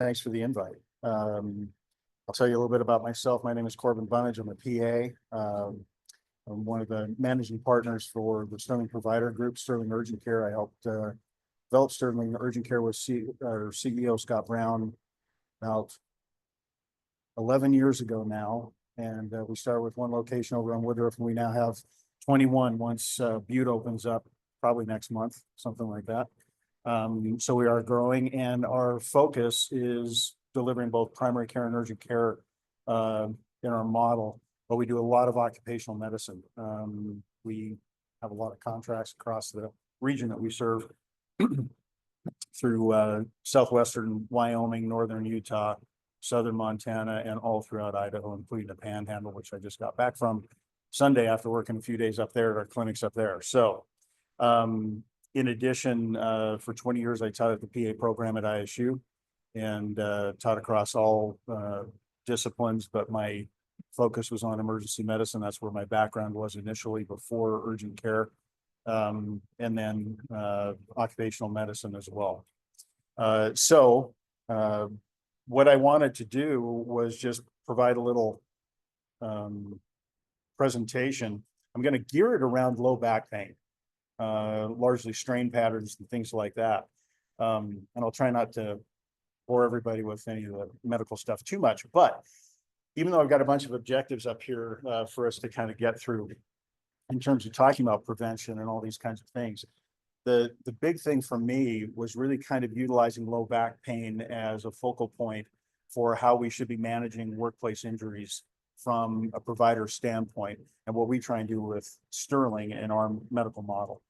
Thanks for the invite. I'll tell you a little bit about myself. My name is Corbin Bunnage. I'm a PA. I'm one of the managing partners for the Sterling Provider Group, Sterling Urgent Care. I helped develop Sterling Urgent Care with our CEO, Scott Brown, about 11 years ago now. And we started with one location over on Woodruff, and we now have 21 once Butte opens up, probably next month, something like that. So we are growing, and our focus is delivering both primary care and urgent care in our model, but we do a lot of occupational medicine. We have a lot of contracts across the region that we serve through southwestern Wyoming, northern Utah, southern Montana, and all throughout Idaho, including the Panhandle, which I just got back from Sunday after working a few days up there at our clinics up there. So in addition, for 20 years, I taught at the PA program at ISU and taught across all disciplines, but my focus was on emergency medicine. That's where my background was initially before urgent care, and then occupational medicine as well. What I wanted to do was just provide a little presentation. I'm going to gear it around low back pain, largely strain patterns and things like that. And I'll try not to bore everybody with any of the medical stuff too much, but even though I've got a bunch of objectives up here for us to kind of get through in terms of talking about prevention and all these kinds of things, the big thing for me was really kind of utilizing low back pain as a focal point for how we should be managing workplace injuries from a provider standpoint, and what we try and do with Sterling in our medical model.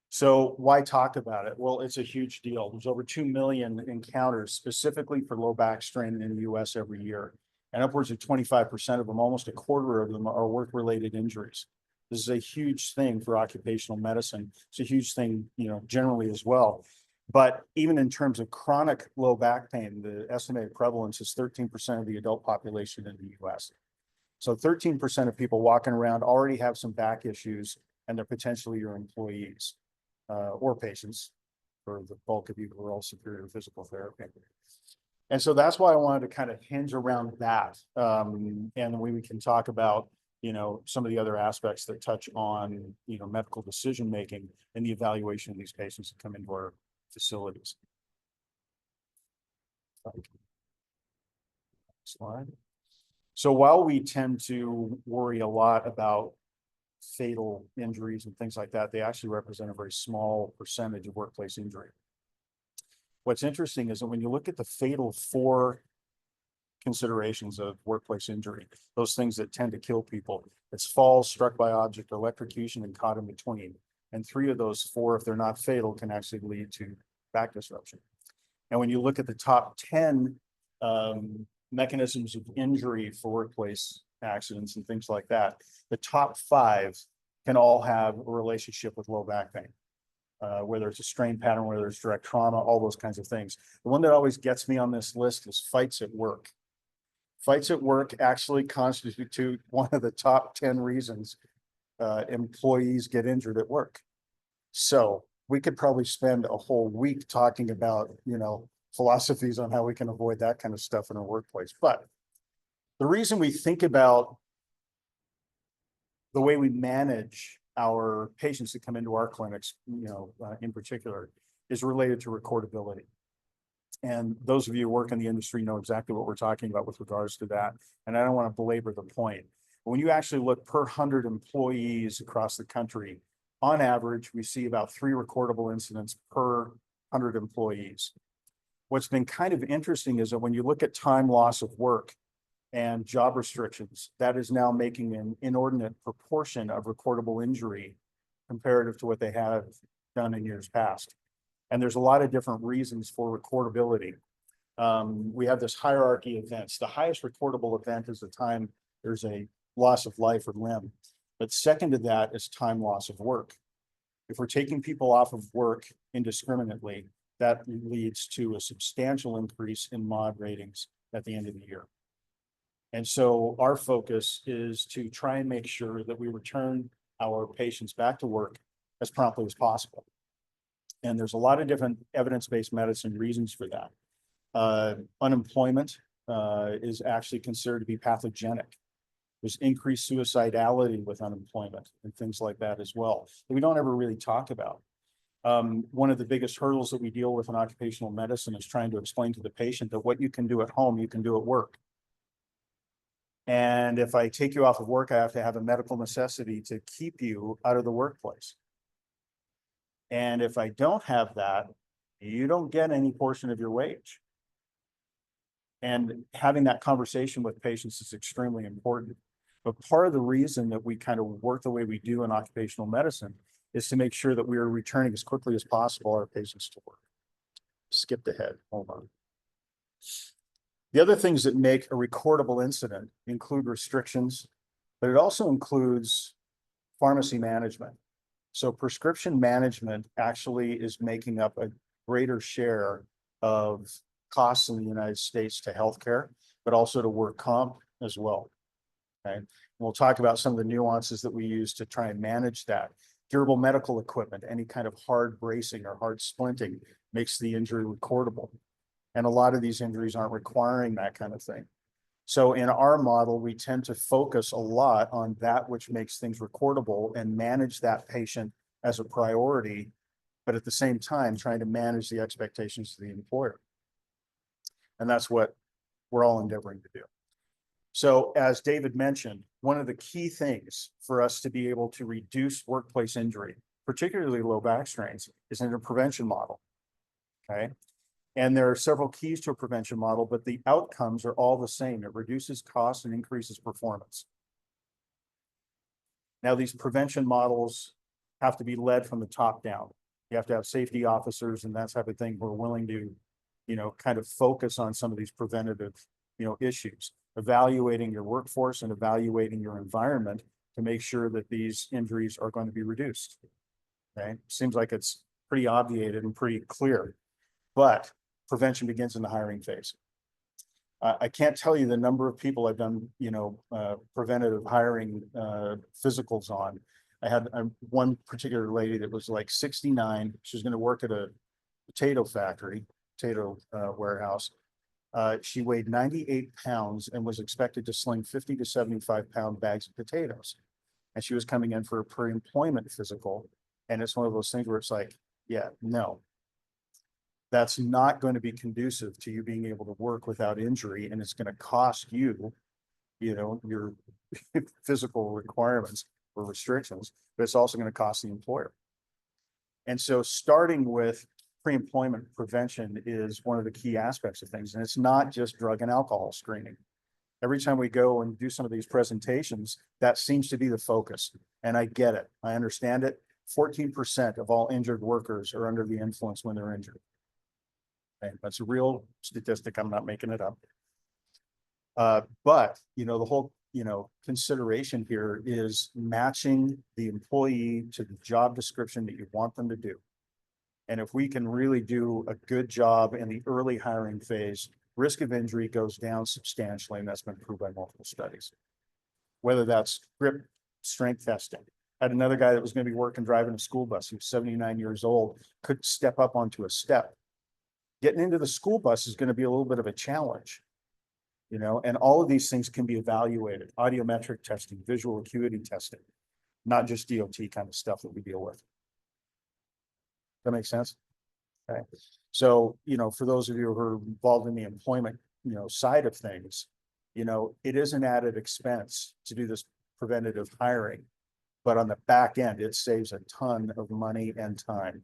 So why talk about it? Well, it's a huge deal. There's over 2 million encounters specifically for low back strain in the US every year. And upwards of 25% of them, almost a quarter of them, are work-related injuries. This is a huge thing for occupational medicine. It's a huge thing, generally as well. But even in terms of chronic low back pain, the estimated prevalence is 13% of the adult population in the US. So 13% of people walking around already have some back issues, and they're potentially your employees or patients, for the bulk of you who are all superior physical therapy. And so that's why I wanted to kind of hinge around that. And we can talk about, some of the other aspects that touch on, medical decision-making and the evaluation of these patients that come into our facilities. Slide. So while we tend to worry a lot about fatal injuries and things like that, they actually represent a very small percentage of workplace injury. What's interesting is that when you look at the fatal 4 considerations of workplace injury, those things that tend to kill people, it's falls, struck by object, electrocution, and caught in between. And 3 of those 4, if they're not fatal, can actually lead to back disruption. And when you look at the top 10 mechanisms of injury for workplace accidents and things like that, the top 5 can all have a relationship with low back pain. Whether it's a strain pattern, whether it's direct trauma, all those kinds of things. The one that always gets me on this list is fights at work. Fights at work actually constitute one of the top 10 reasons employees get injured at work. So we could probably spend a whole week talking about, philosophies on how we can avoid that kind of stuff in our workplace. But the reason we think about the way we manage our patients that come into our clinics, in particular, is related to recordability. And those of you who work in the industry know exactly what we're talking about with regards to that. And I don't want to belabor the point. But when you actually look per 100 employees across the country, on average, we see about 3 recordable incidents per 100 employees. What's been kind of interesting is that when you look at time loss of work and job restrictions, that is now making an inordinate proportion of recordable injury comparative to what they have done in years past. And there's a lot of different reasons for recordability. We have this hierarchy of events. The highest recordable event is the time there's a loss of life or limb. But second to that is time loss of work. If we're taking people off of work indiscriminately, that leads to a substantial increase in MOD ratings at the end of the year. And so our focus is to try and make sure that we return our patients back to work as promptly as possible. And there's a lot of different evidence-based medicine reasons for that. Unemployment is actually considered to be pathogenic. There's increased suicidality with unemployment and things like that as well, that we don't ever really talk about. One of the biggest hurdles that we deal with in occupational medicine is trying to explain to the patient that what you can do at home, you can do at work. And if I take you off of work, I have to have a medical necessity to keep you out of the workplace. And if I don't have that, you don't get any portion of your wage. And having that conversation with patients is extremely important. But part of the reason that we kind of work the way we do in occupational medicine is to make sure that we are returning as quickly as possible our patients to work. Skipped ahead, hold on. The other things that make a recordable incident include restrictions, but it also includes pharmacy management. So prescription management actually is making up a greater share of costs in the United States to healthcare, but also to work comp as well. Okay. And we'll talk about some of the nuances that we use to try and manage that. Durable medical equipment, any kind of hard bracing or hard splinting makes the injury recordable. And a lot of these injuries aren't requiring that kind of thing. So in our model, we tend to focus a lot on that which makes things recordable and manage that patient as a priority, but at the same time, trying to manage the expectations of the employer. And that's what we're all endeavoring to do. So as David mentioned, one of the key things for us to be able to reduce workplace injury, particularly low back strains, is in a prevention model. Okay. And there are several keys to a prevention model, but the outcomes are all the same. It reduces costs and increases performance. Now, these prevention models have to be led from the top down. You have to have safety officers and that type of thing who are willing to, kind of focus on some of these preventative, issues, evaluating your workforce and evaluating your environment to make sure that these injuries are going to be reduced. Okay, seems like it's pretty obviated and pretty clear, but prevention begins in the hiring phase. I can't tell you the number of people I've done, preventative hiring physicals on. I had one particular lady that was like 69. She was going to work at a potato factory, potato warehouse. She weighed 98 pounds and was expected to sling 50 to 75-pound bags of potatoes. And she was coming in for a pre-employment physical. And it's one of those things where it's like, yeah, no. That's not going to be conducive to you being able to work without injury, and it's going to cost you, your physical requirements or restrictions, but it's also going to cost the employer. And so starting with pre-employment prevention is one of the key aspects of things, and it's not just drug and alcohol screening. Every time we go and do some of these presentations, that seems to be the focus, and I get it. I understand it. 14% of all injured workers are under the influence when they're injured. Okay, that's a real statistic. I'm not making it up. But, the whole, consideration here is matching the employee to the job description that you want them to do. And if we can really do a good job in the early hiring phase, risk of injury goes down substantially, and that's been proved by multiple studies. Whether that's grip strength testing. I had another guy that was going to be working driving a school bus. He was 79 years old, couldn't step up onto a step. Getting into the school bus is going to be a little bit of a challenge, and all of these things can be evaluated. Audiometric testing, visual acuity testing, not just DOT kind of stuff that we deal with. That makes sense? Okay. So, for those of you who are involved in the employment, side of things, it is an added expense to do this preventative hiring, but on the back end, it saves a ton of money and time.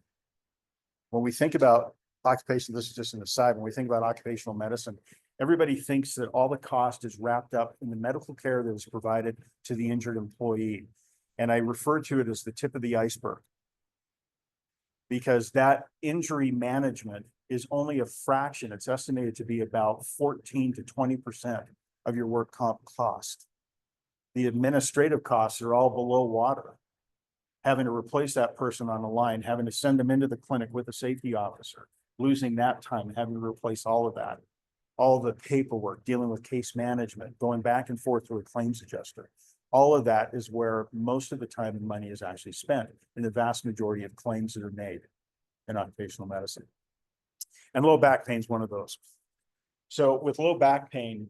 When we think about occupation, this is just an aside, when we think about occupational medicine, everybody thinks that all the cost is wrapped up in the medical care that is provided to the injured employee. And I refer to it as the tip of the iceberg, because that injury management is only a fraction. It's estimated to be about 14 to 20% of your work comp cost. The administrative costs are all below water. Having to replace that person on the line, having to send them into the clinic with a safety officer, losing that time, having to replace all of that, all the paperwork, dealing with case management, going back and forth through a claims adjuster. All of that is where most of the time and money is actually spent in the vast majority of claims that are made in occupational medicine. And low back pain is one of those. So with low back pain,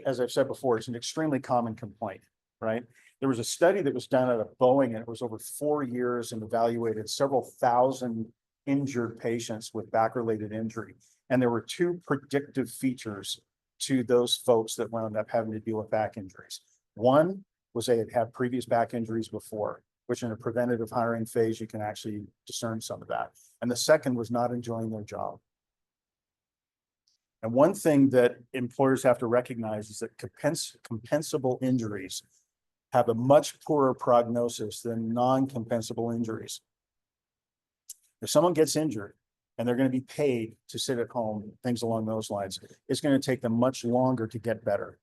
as I've said before, it's an extremely common complaint, right? There was a study that was done out of Boeing, and it was over 4 years and evaluated several thousand injured patients with back-related injury. And there were two predictive features to those folks that wound up having to deal with back injuries. One was they had had previous back injuries before, which in a preventative hiring phase, you can actually discern some of that. And the second was not enjoying their job. And one thing that employers have to recognize is that compensable injuries have a much poorer prognosis than non-compensable injuries. If someone gets injured and they're going to be paid to sit at home, things along those lines, it's going to take them much longer to get better.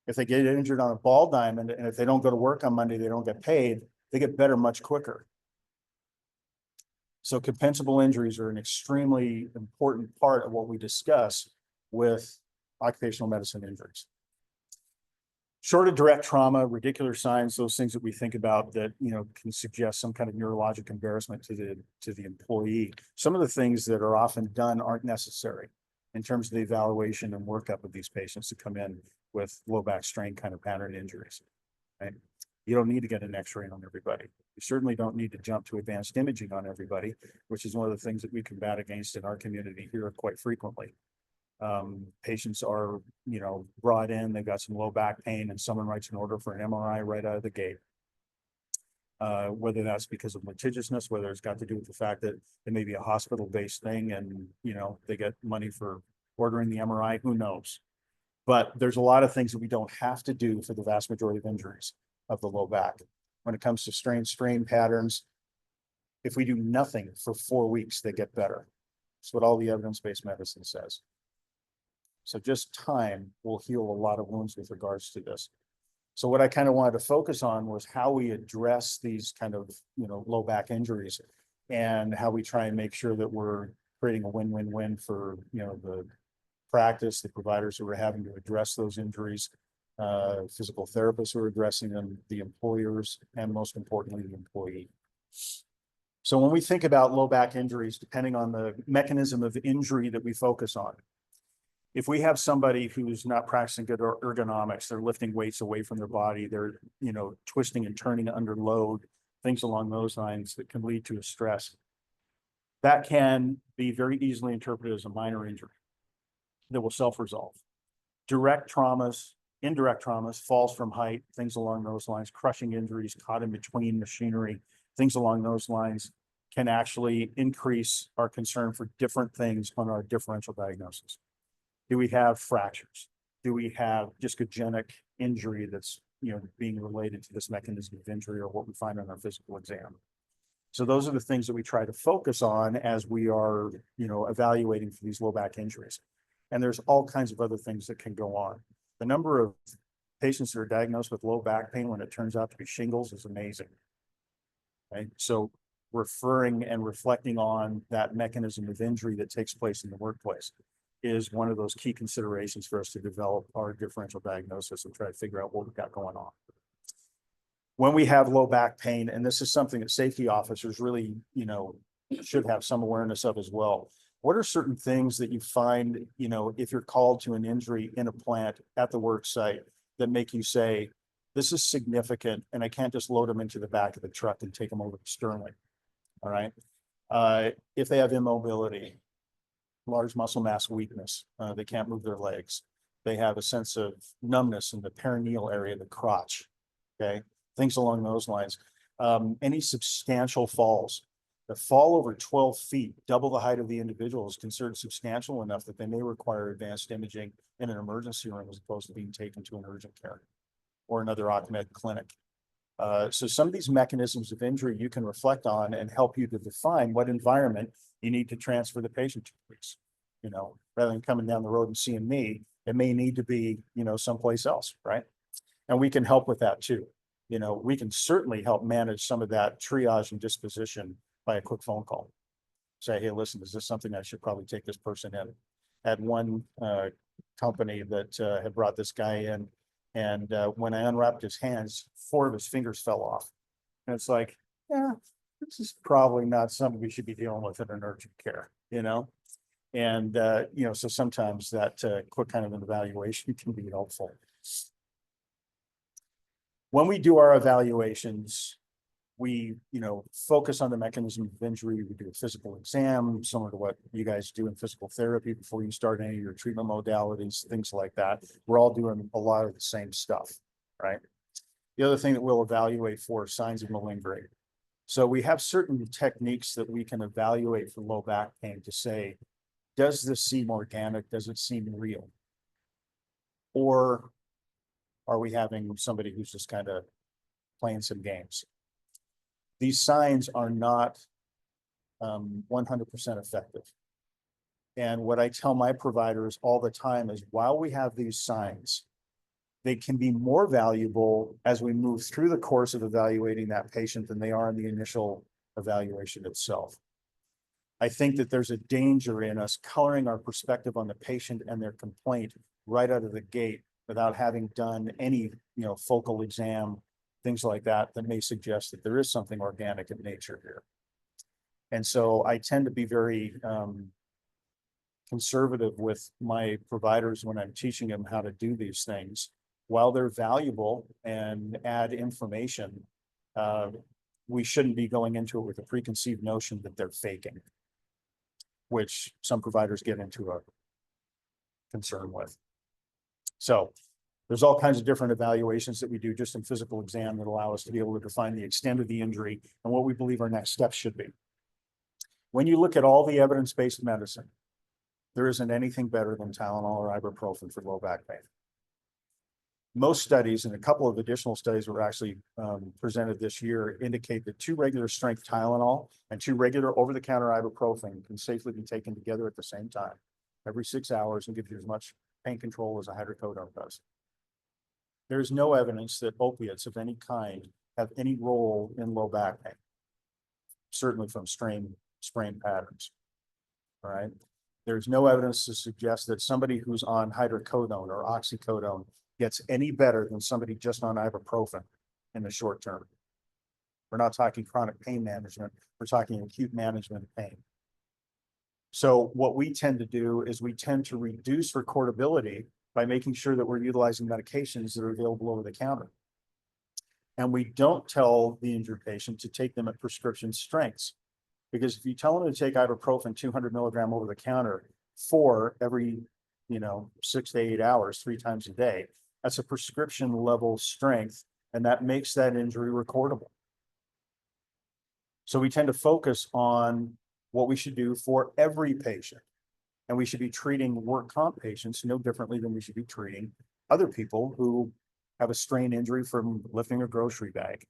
If they get injured on a ball diamond and if they don't go to work on Monday, they don't get paid, they get better much quicker. So compensable injuries are an extremely important part of what we discuss with occupational medicine injuries. Short of direct trauma, radicular signs, those things that we think about that, you know, can suggest some kind of neurologic embarrassment to the employee. Some of the things that are often done aren't necessary in terms of the evaluation and workup of these patients to come in with low back strain kind of pattern injuries, right? You don't need to get an x-ray on everybody. You certainly don't need to jump to advanced imaging on everybody, which is one of the things that we combat against in our community here quite frequently. Patients are, you know, brought in, they've got some low back pain and someone writes an order for an MRI right out of the gate. Whether that's because of litigiousness, whether it's got to do with the fact that it may be a hospital-based thing and, you know, they get money for ordering the MRI, who knows? But there's a lot of things that we don't have to do for the vast majority of injuries of the low back. When it comes to strain patterns, if we do nothing for 4 weeks, they get better. That's what all the evidence-based medicine says. So just time will heal a lot of wounds with regards to this. So what I kind of wanted to focus on was how we address these kind of, you know, low back injuries and how we try and make sure that we're creating a win-win-win for, you know, the practice, the providers who are having to address those injuries, physical therapists who are addressing them, the employers, and most importantly, the employee. So when we think about low back injuries, depending on the mechanism of injury that we focus on, if we have somebody who's not practicing good ergonomics, they're lifting weights away from their body, they're, you know, twisting and turning under load, things along those lines that can lead to a stress, that can be very easily interpreted as a minor injury that will self-resolve. Direct traumas, indirect traumas, falls from height, things along those lines, crushing injuries, caught in between machinery, things along those lines can actually increase our concern for different things on our differential diagnosis. Do we have fractures? Do we have discogenic injury that's, you know, being related to this mechanism of injury or what we find on our physical exam? So those are the things that we try to focus on as we are, you know, evaluating for these low back injuries. And there's all kinds of other things that can go on. The number of patients that are diagnosed with low back pain when it turns out to be shingles is amazing. Right? So referring and reflecting on that mechanism of injury that takes place in the workplace is one of those key considerations for us to develop our differential diagnosis and try to figure out what we've got going on. When we have low back pain, and this is something that safety officers really, you know, should have some awareness of as well. What are certain things that you find, you know, if you're called to an injury in a plant at the work site that make you say, this is significant and I can't just load them into the back of the truck and take them over to Sterling, all right? If they have immobility, large muscle mass weakness, they can't move their legs. They have a sense of numbness in the perineal area, the crotch, okay? Things along those lines. Any substantial falls. The fall over 12 feet, double the height of the individual, is considered substantial enough that they may require advanced imaging in an emergency room as opposed to being taken to an urgent care or another occupational clinic. So some of these mechanisms of injury you can reflect on and help you to define what environment you need to transfer the patient to, please. You know, rather than coming down the road and seeing me, it may need to be, you know, someplace else, right? And we can help with that too. You know, we can certainly help manage some of that triage and disposition by a quick phone call. Say, hey, listen, is this something I should probably take this person in? Had one company that had brought this guy in, and when I unwrapped his hands, 4 of his fingers fell off. And it's like, yeah, this is probably not something we should be dealing with in an urgent care, you know? And, you know, so sometimes that quick kind of an evaluation can be helpful. When we do our evaluations, we, you know, focus on the mechanism of injury. We do a physical exam, similar to what you guys do in physical therapy before you start any of your treatment modalities, things like that. We're all doing a lot of the same stuff, right? The other thing that we'll evaluate for signs of malingering. So we have certain techniques that we can evaluate for low back pain to say, does this seem organic? Does it seem real? Or are we having somebody who's just kind of playing some games? These signs are not 100% effective. And what I tell my providers all the time is while we have these signs, they can be more valuable as we move through the course of evaluating that patient than they are in the initial evaluation itself. I think that there's a danger in us coloring our perspective on the patient and their complaint right out of the gate without having done any, you know, focal exam, things like that, that may suggest that there is something organic in nature here. And so I tend to be very conservative with my providers when I'm teaching them how to do these things. While they're valuable and add information, we shouldn't be going into it with a preconceived notion that they're faking, which some providers get into a concern with. So there's all kinds of different evaluations that we do just in physical exam that allow us to be able to define the extent of the injury and what we believe our next steps should be. When you look at all the evidence-based medicine, there isn't anything better than Tylenol or ibuprofen for low back pain. Most studies, and a couple of additional studies were actually presented this year, indicate that 2 regular strength Tylenol and 2 regular over-the-counter ibuprofen can safely be taken together at the same time every 6 hours and give you as much pain control as a hydrocodone does. There's no evidence that opiates of any kind have any role in low back pain, certainly from sprain patterns. All right. There's no evidence to suggest that somebody who's on hydrocodone or oxycodone gets any better than somebody just on ibuprofen in the short term. We're not talking chronic pain management. We're talking acute management of pain. So what we tend to do is we tend to reduce recordability by making sure that we're utilizing medications that are available over the counter. And we don't tell the injured patient to take them at prescription strengths. Because if you tell them to take ibuprofen 200 milligram over the counter for every, 6 to 8 hours, 3 times a day, that's a prescription level strength, and that makes that injury recordable. So we tend to focus on what we should do for every patient. And we should be treating work comp patients no differently than we should be treating other people who have a strain injury from lifting a grocery bag.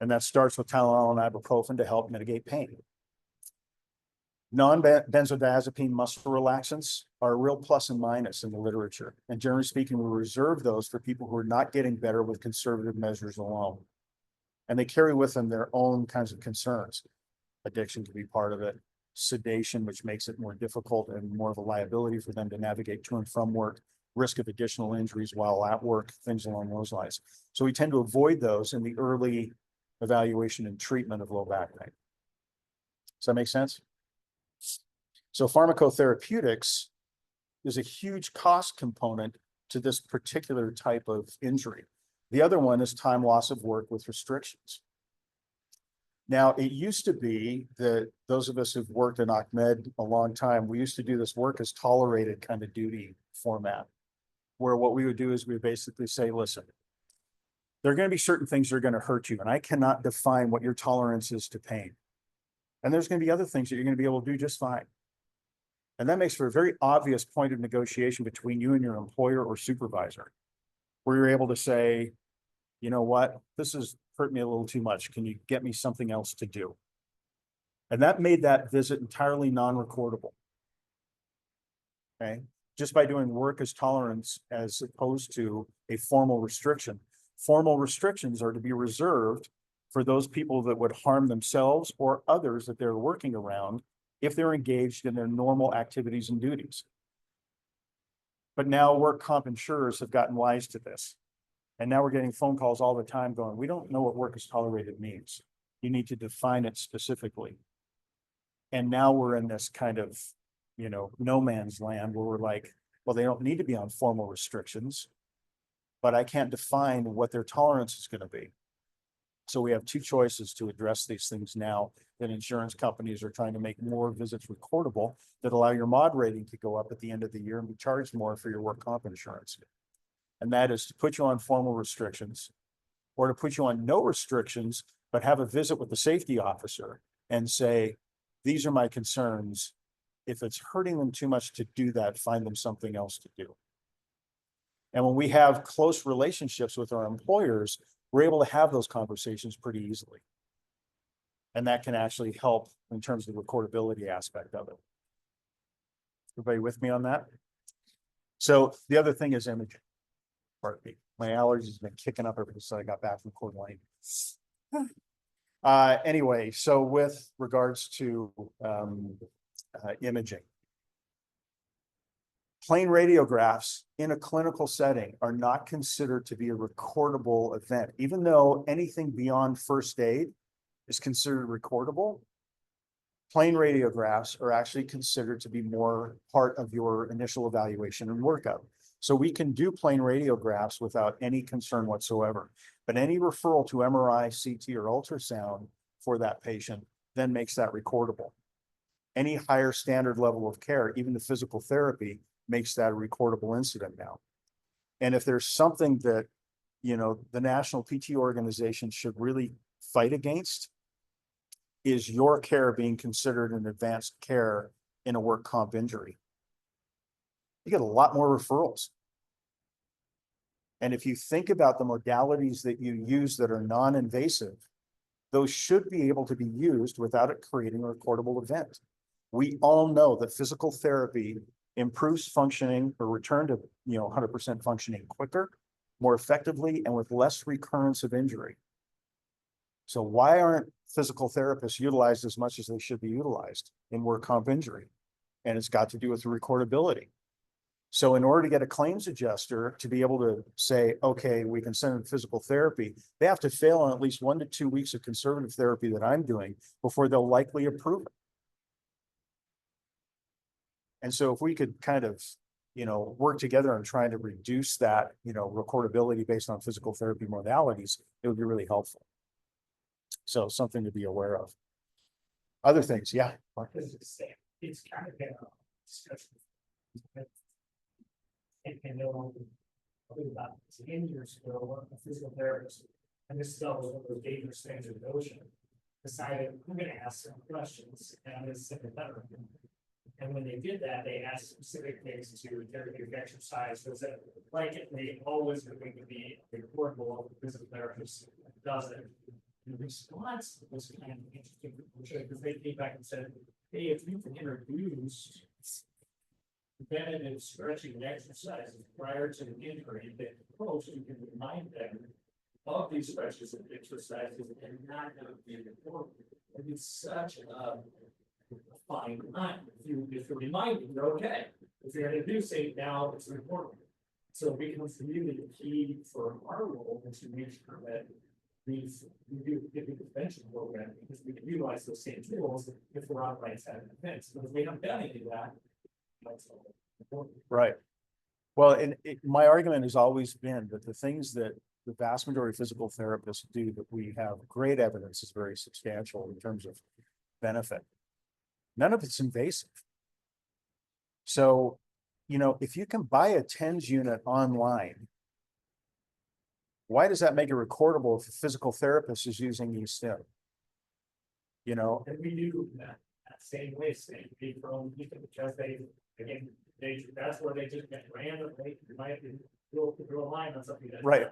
And that starts with Tylenol and ibuprofen to help mitigate pain. Non-benzodiazepine muscle relaxants are a real plus and minus in the literature. And generally speaking, we reserve those for people who are not getting better with conservative measures alone. And they carry with them their own kinds of concerns. Addiction can be part of it. Sedation, which makes it more difficult and more of a liability for them to navigate to and from work. Risk of additional injuries while at work, things along those lines. So we tend to avoid those in the early evaluation and treatment of low back pain. Does that make sense? So pharmacotherapeutics is a huge cost component to this particular type of injury. The other one is time loss of work with restrictions. Now, it used to be that those of us who've worked in OCMED a long time, we used to do this work as tolerated kind of duty format, where what we would do is we would basically say, listen, there are going to be certain things that are going to hurt you, and I cannot define what your tolerance is to pain. And there's going to be other things that you're going to be able to do just fine. And that makes for a very obvious point of negotiation between you and your employer or supervisor, where you're able to say, you know what, this has hurt me a little too much. Can you get me something else to do? And that made that visit entirely non-recordable. Okay, just by doing work as tolerance as opposed to a formal restriction. Formal restrictions are to be reserved for those people that would harm themselves or others that they're working around if they're engaged in their normal activities and duties. But now work comp insurers have gotten wise to this. And now we're getting phone calls all the time going, we don't know what work as tolerated means. You need to define it specifically. And now we're in this kind of no man's land where we're like, well, they don't need to be on formal restrictions, but I can't define what their tolerance is going to be. So we have two choices to address these things now that insurance companies are trying to make more visits recordable that allow your mod rating to go up at the end of the year and be charged more for your work comp insurance. And that is to put you on formal restrictions or to put you on no restrictions, but have a visit with the safety officer and say, these are my concerns. If it's hurting them too much to do that, find them something else to do. And when we have close relationships with our employers, we're able to have those conversations pretty easily. And that can actually help in terms of the recordability aspect of it. Everybody with me on that? So the other thing is imaging. Pardon me. My allergies have been kicking up ever since I got back from Coeur d'Alene. Anyway, so with regards to imaging, plain radiographs in a clinical setting are not considered to be a recordable event, even though anything beyond first aid is considered recordable. Plain radiographs are actually considered to be more part of your initial evaluation and workup. So we can do plain radiographs without any concern whatsoever. But any referral to MRI, CT, or ultrasound for that patient then makes that recordable. Any higher standard level of care, even the physical therapy, makes that a recordable incident now. And if there's something that, the National PT organization should really fight against, is your care being considered an advanced care in a work comp injury. You get a lot more referrals. And if you think about the modalities that you use that are non-invasive, those should be able to be used without it creating a recordable event. We all know that physical therapy improves functioning or return to 100% functioning quicker, more effectively, and with less recurrence of injury. So why aren't physical therapists utilized as much as they should be utilized in work comp injury? And it's got to do with the recordability. So in order to get a claims adjuster to be able to say, okay, we can send them physical therapy, they have to fail on at least 1 to 2 weeks of conservative therapy that I'm doing before they'll likely approve it. And so if we could kind of, work together on trying to reduce that, recordability based on physical therapy modalities, it would be really helpful. So something to be aware of. Other things, yeah. Mark? It's kind of been a discussion. And know about 10 years ago, a physical therapist, and this stuff was one of those dangerous things in the ocean, decided we're going to ask some questions, and I'm going to sympathetic. And when they did that, they asked specific things to therapeutic exercise. So that blanket, they always are going to be recordable of the physical therapist does it. The response was kind of interesting because they came back and said, hey, if you can introduce preventative stretching and exercises prior to the injury, then post, you can remind them of these stretches and exercises and not have it be recorded. And it's such a fine line. If you're reminding, you're okay. If you're introducing, now it's important. So it becomes really key for our role to make sure that we do the prevention program because we can utilize those same tools if we're on right side of the fence. But if we haven't done any of that, that's important. Right. Well, and my argument has always been that the things that the vast majority of physical therapists do that we have great evidence is very substantial in terms of benefit. None of it's invasive. So, if you can buy a TENS unit online, why does that make it recordable if a physical therapist is using eStim? And we do that same way, same people because that's where they just get randomly, you might draw a line on something that's right.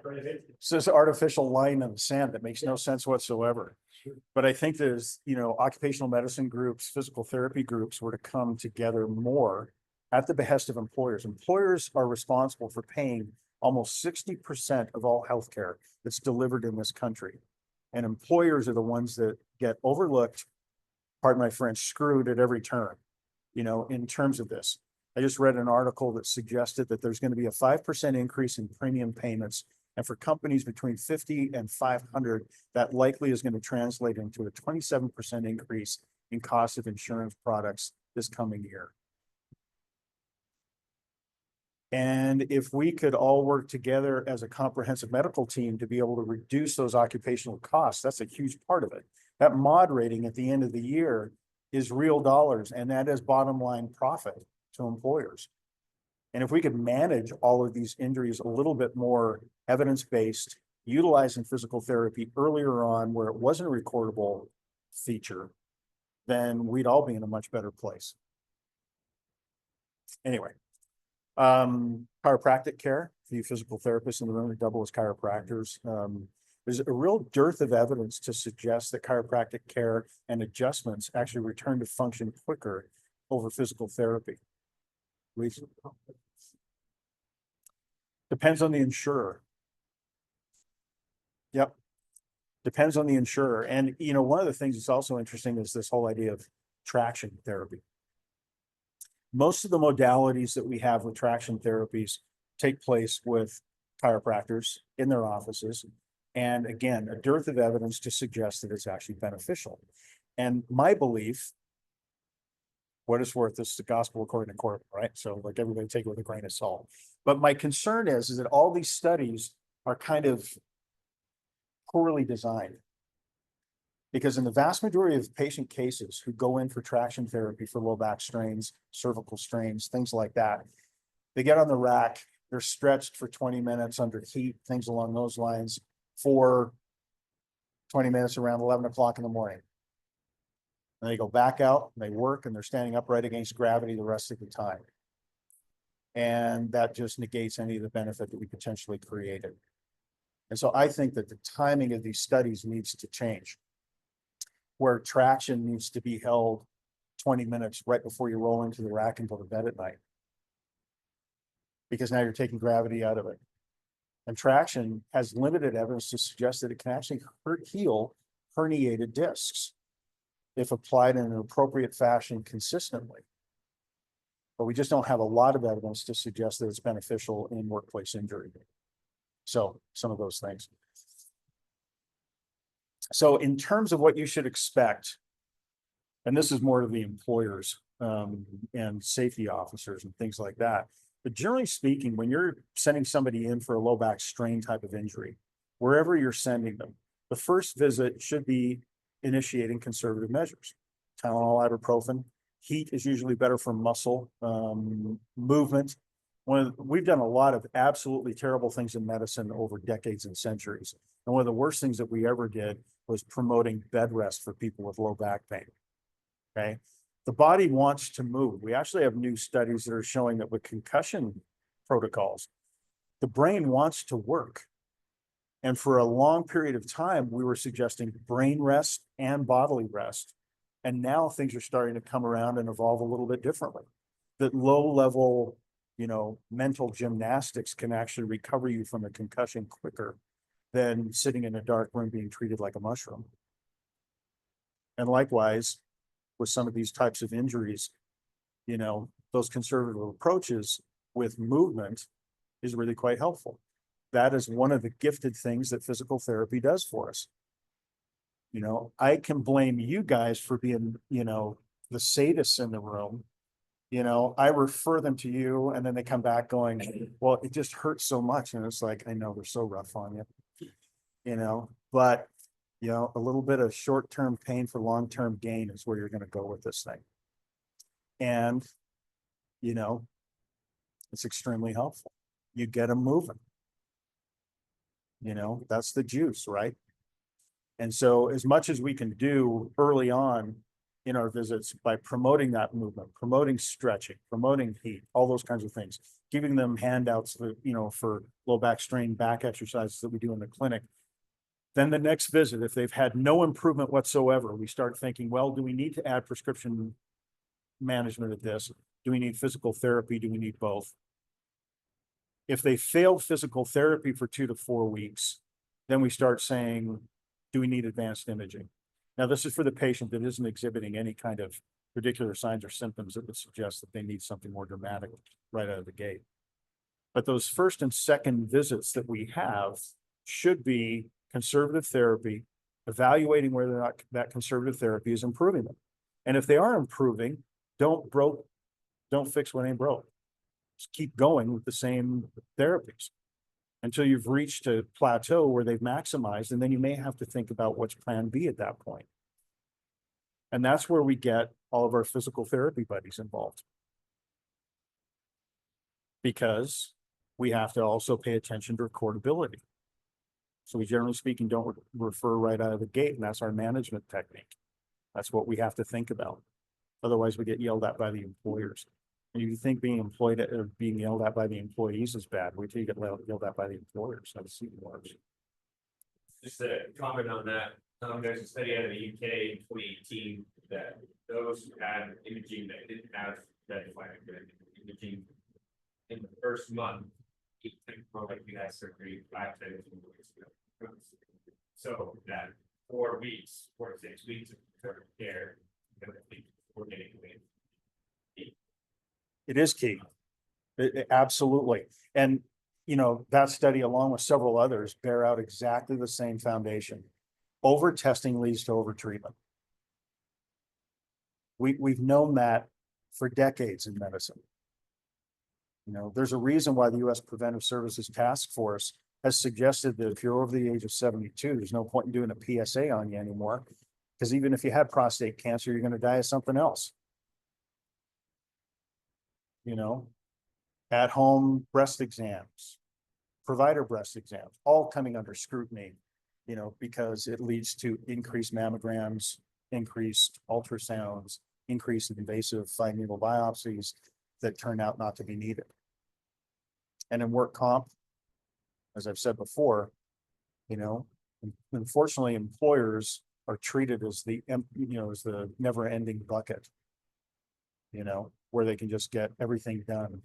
So it's an artificial line in the sand that makes no sense whatsoever. Sure. But I think there's, occupational medicine groups, physical therapy groups were to come together more at the behest of employers. Employers are responsible for paying almost 60% of all healthcare that's delivered in this country. And employers are the ones that get overlooked, pardon my French, screwed at every turn, in terms of this. I just read an article that suggested that there's going to be a 5% increase in premium payments. And for companies between 50 and 500, that likely is going to translate into a 27% increase in cost of insurance products this coming year. And if we could all work together as a comprehensive medical team to be able to reduce those occupational costs, that's a huge part of it. That mod rating at the end of the year is real dollars, and that is bottom line profit to employers. And if we could manage all of these injuries a little bit more evidence-based, utilizing physical therapy earlier on where it wasn't a recordable feature, then we'd all be in a much better place. Anyway, chiropractic care, for you physical therapists in the room, double as chiropractors. There's a real dearth of evidence to suggest that chiropractic care and adjustments actually return to function quicker over physical therapy. Depends on the insurer. Yep. Depends on the insurer. And, you know, one of the things that's also interesting is this whole idea of traction therapy. Most of the modalities that we have with traction therapies take place with chiropractors in their offices. And again, a dearth of evidence to suggest that it's actually beneficial. And my belief, what it's worth, this is the gospel according to Corbin, right? So like everybody take it with a grain of salt. But my concern is that all these studies are kind of poorly designed. Because in the vast majority of patient cases who go in for traction therapy for low back strains, cervical strains, things like that, they get on the rack, they're stretched for 20 minutes under heat, things along those lines, for 20 minutes around 11 o'clock in the morning. And they go back out, and they work, and they're standing upright against gravity the rest of the time. And that just negates any of the benefit that we potentially created. And so I think that the timing of these studies needs to change, where traction needs to be held 20 minutes right before you roll into the rack and go to bed at night. Because now you're taking gravity out of it. And traction has limited evidence to suggest that it can actually heal herniated discs if applied in an appropriate fashion consistently. But we just don't have a lot of evidence to suggest that it's beneficial in workplace injury. So some of those things. So in terms of what you should expect, and this is more to the employers and safety officers and things like that. But generally speaking, when you're sending somebody in for a low back strain type of injury, wherever you're sending them, the first visit should be initiating conservative measures. Tylenol, ibuprofen. Heat is usually better for muscle movement. We've done a lot of absolutely terrible things in medicine over decades and centuries. And one of the worst things that we ever did was promoting bed rest for people with low back pain. Okay. The body wants to move. We actually have new studies that are showing that with concussion protocols, the brain wants to work. And for a long period of time, we were suggesting brain rest and bodily rest. And now things are starting to come around and evolve a little bit differently. That low level, you know, mental gymnastics can actually recover you from a concussion quicker than sitting in a dark room being treated like a mushroom. And likewise, with some of these types of injuries, you know, those conservative approaches with movement is really quite helpful. That is one of the gifted things that physical therapy does for us. You know, I can blame you guys for being, you know, the sadists in the room. You know, I refer them to you and then they come back going, well, it just hurts so much. And it's like, I know they're so rough on you, you know, but you know, a little bit of short-term pain for long-term gain is where you're going to go with this thing. And, you know, it's extremely helpful. You get them moving. You know, that's the juice, right? And so as much as we can do early on in our visits by promoting that movement, promoting stretching, promoting heat, all those kinds of things, giving them handouts, that, you know, for low back strain back exercises that we do in the clinic. Then the next visit, if they've had no improvement whatsoever, we start thinking, well, do we need to add prescription management of this? Do we need physical therapy? Do we need both? If they failed physical therapy for 2 to 4 weeks, then we start saying, do we need advanced imaging? Now, this is for the patient that isn't exhibiting any kind of particular signs or symptoms that would suggest that they need something more dramatic right out of the gate. But those first and second visits that we have should be conservative therapy, evaluating whether or not that conservative therapy is improving them. And if they are improving, don't fix what ain't broke. keep going with the same therapies until you've reached a plateau where they've maximized, and then you may have to think about what's plan B at that point. And that's where we get all of our physical therapy buddies involved. Because we have to also pay attention to recordability. So we generally speaking don't refer right out of the gate, and that's our management technique. That's what we have to think about. Otherwise, we get yelled at by the employers. And you think being employed or being yelled at by the employees is bad. Wait till you get yelled at by the employers. That's even worse. Just a comment on that, there's a study out of the UK in 2018 that those who had imaging that didn't have that imaging in the first month, each time more likely to have surgery 5 times more. So that 4 weeks, 4 to 6 weeks of care, we're getting away. It is key. Absolutely. And, you know, that study, along with several others, bear out exactly the same foundation. Over testing leads to over treatment. We've known that for decades in medicine. You know, there's a reason why the U.S. Preventive Services Task Force has suggested that if you're over the age of 72, there's no point in doing a PSA on you anymore. Because even if you had prostate cancer, you're going to die of something else. You know, at home breast exams, provider breast exams, all coming under scrutiny, you know, because it leads to increased mammograms, increased ultrasounds, increased invasive fine needle biopsies that turn out not to be needed. And in work comp, as I've said before, you know, unfortunately, employers are treated as the, you know, as the never-ending bucket, you know, where they can just get everything done.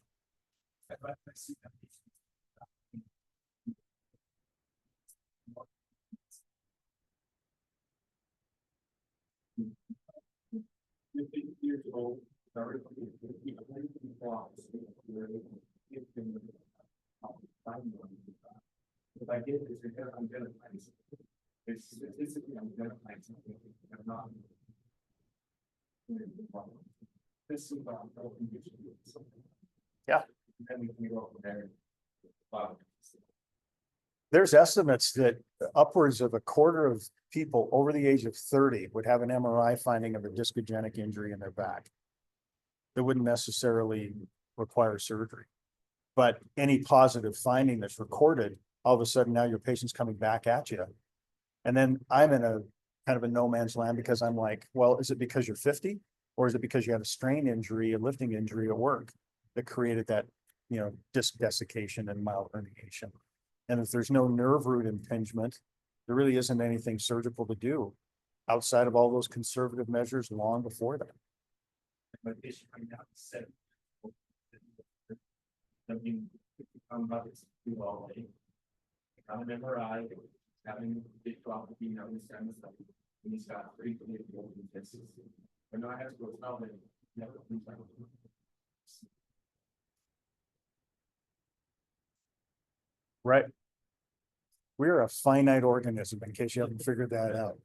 Years old. If I get this, I'm gonna find something. It's statistically, I'm gonna find something. I'm not. This is about health conditions. Yeah. Then we can go from there. Wow. There's estimates that upwards of a quarter of people over the age of 30 would have an MRI finding of a discogenic injury in their back. That wouldn't necessarily require surgery. But any positive finding that's recorded, all of a sudden now your patient's coming back at you. And then I'm in a kind of a no man's land because I'm like, well, is it because you're 50? Or is it because you had a strain injury, a lifting injury at work that created that, you know, disc desiccation and mild herniation? And if there's no nerve root impingement, there really isn't anything surgical to do outside of all those conservative measures long before that. My patient coming out said, I mean, I'm about to do all day. I got an MRI, having a big drop of being out in the stuff, and he's got 3 open tests. But now I have to go tell them, never. Right. We're a finite organism, in case you haven't figured that out.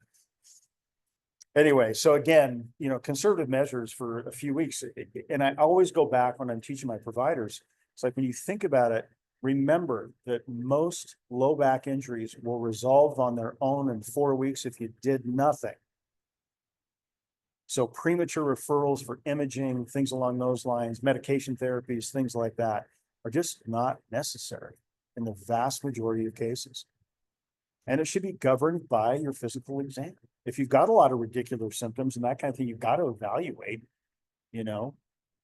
Anyway, so again, you know, conservative measures for a few weeks. And I always go back when I'm teaching my providers. It's like when you think about it, remember that most low back injuries will resolve on their own in 4 weeks if you did nothing. So premature referrals for imaging, things along those lines, medication therapies, things like that are just not necessary in the vast majority of cases. And it should be governed by your physical exam. If you've got a lot of radicular symptoms and that kind of thing, you've got to evaluate, you know,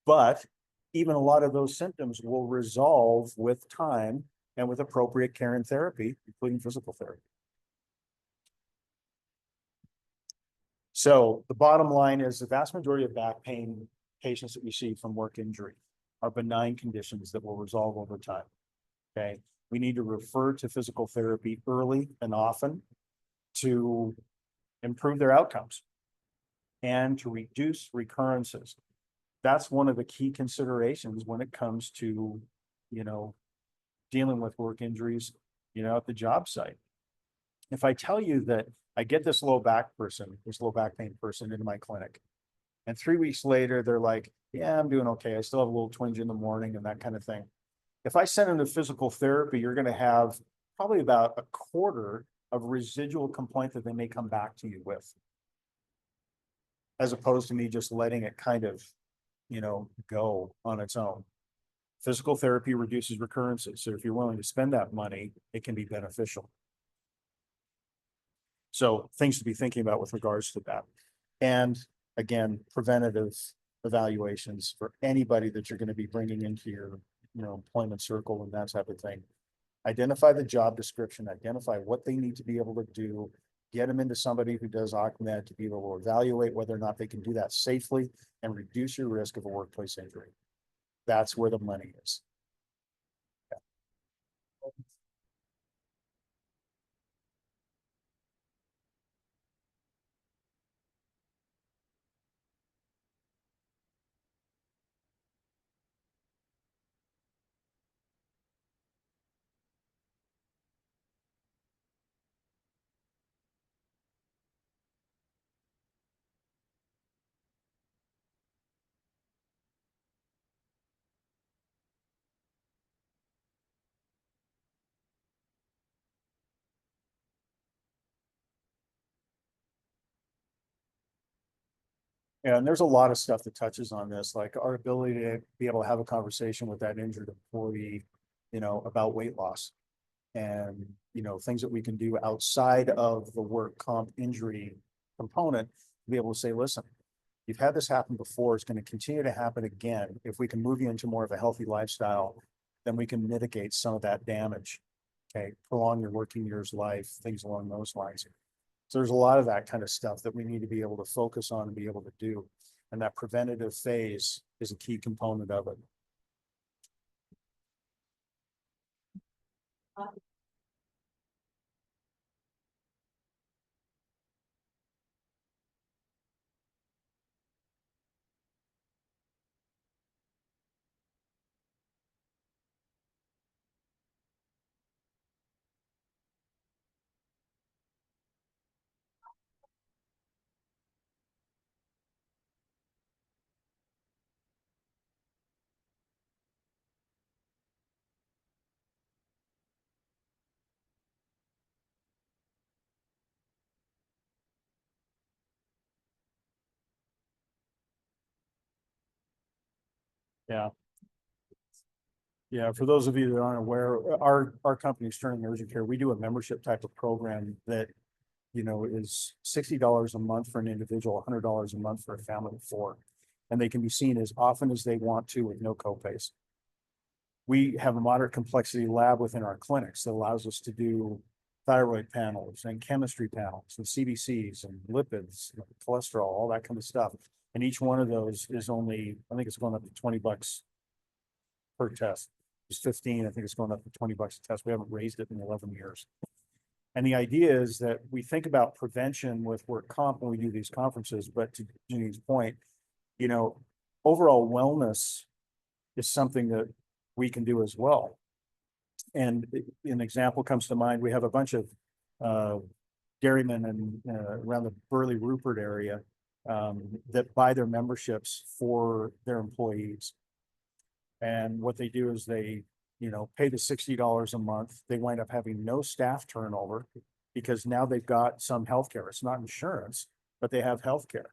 but even a lot of those symptoms will resolve with time and with appropriate care and therapy, including physical therapy. So the bottom line is the vast majority of back pain patients that we see from work injury are benign conditions that will resolve over time. Okay. We need to refer to physical therapy early and often to improve their outcomes and to reduce recurrences. That's one of the key considerations when it comes to, you know, dealing with work injuries, you know, at the job site. If I tell you that I get this low back pain person into my clinic, And 3 weeks later, they're like, yeah, I'm doing okay. I still have a little twinge in the morning and that kind of thing. If I send them to physical therapy, you're gonna have probably about a quarter of residual complaint that they may come back to you with. As opposed to me just letting it kind of, go on its own. Physical therapy reduces recurrences. So if you're willing to spend that money, it can be beneficial. So things to be thinking about with regards to that. And again, preventative evaluations for anybody that you're going to be bringing into your, employment circle and that type of thing. Identify the job description, identify what they need to be able to do, get them into somebody who does OCMED to be able to evaluate whether or not they can do that safely and reduce your risk of a workplace injury. That's where the money is. And there's a lot of stuff that touches on this, like our ability to be able to have a conversation with that injured employee, about weight loss. And, things that we can do outside of the work comp injury component, to be able to say, listen, you've had this happen before, it's going to continue to happen again. If we can move you into more of a healthy lifestyle, then we can mitigate some of that damage. Okay, prolong your working years life, things along those lines. So there's a lot of that kind of stuff that we need to be able to focus on and be able to do. And that preventative phase is a key component of it. Yeah. Yeah, for those of you that aren't aware, our company, Sterling Urgent Care, we do a membership type of program that, is $60 a month for an individual, $100 a month for a family of four. And they can be seen as often as they want to with no copays. We have a moderate complexity lab within our clinics that allows us to do thyroid panels and chemistry panels and CBCs and lipids, cholesterol, all that kind of stuff. And each one of those is only, I think it's going up to $20 per test. It's 15. I think it's going up to $20 a test. We haven't raised it in 11 years. And the idea is that we think about prevention with work comp when we do these conferences, but to Jeannie's point, overall wellness is something that we can do as well. And an example comes to mind. We have a bunch of dairymen and around the Burley Rupert area that buy their memberships for their employees. And what they do is they, pay the $60 a month. They wind up having no staff turnover because now they've got some healthcare. It's not insurance, but they have healthcare.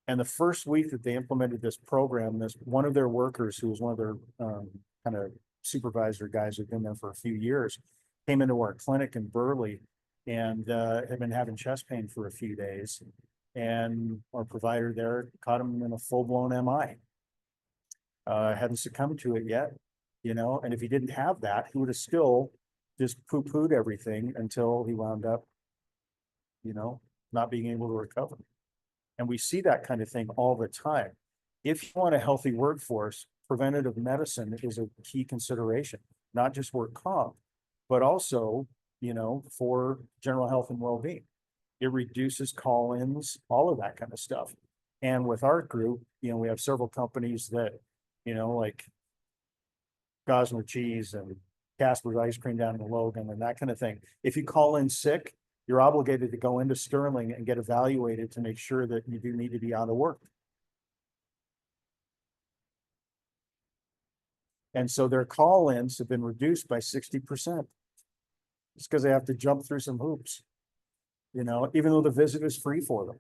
And the first week that they implemented this program, this one of their workers, who was one of their kind of supervisor guys who'd been there for a few years, came into our clinic in Burley and had been having chest pain for a few days. And our provider there caught him in a full-blown MI. Hadn't succumbed to it yet, and if he didn't have that, he would have still just poo-pooed everything until he wound up, not being able to recover. And we see that kind of thing all the time. If you want a healthy workforce, preventative medicine is a key consideration, not just work comp, but also, for general health and well-being. It reduces call-ins, all of that kind of stuff. And with our group, we have several companies that, like Gosner Cheese and Casper's Ice Cream down in Logan and that kind of thing. If you call in sick, you're obligated to go into Sterling and get evaluated to make sure that you do need to be out of work. And so their call-ins have been reduced by 60%. It's because they have to jump through some hoops. You know, even though the visit is free for them.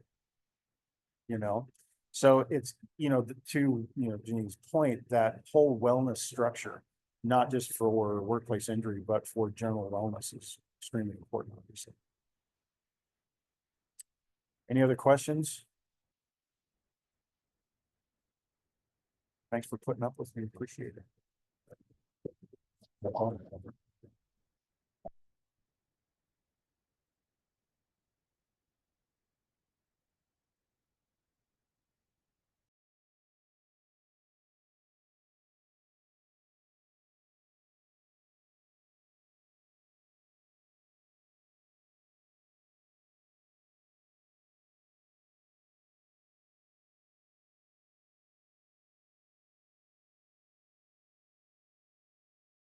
You know, so it's, you know, to, you know, Janine's point, that whole wellness structure, not just for workplace injury, but for general wellness is extremely important, obviously. Any other questions? Thanks for putting up with me. Appreciate it.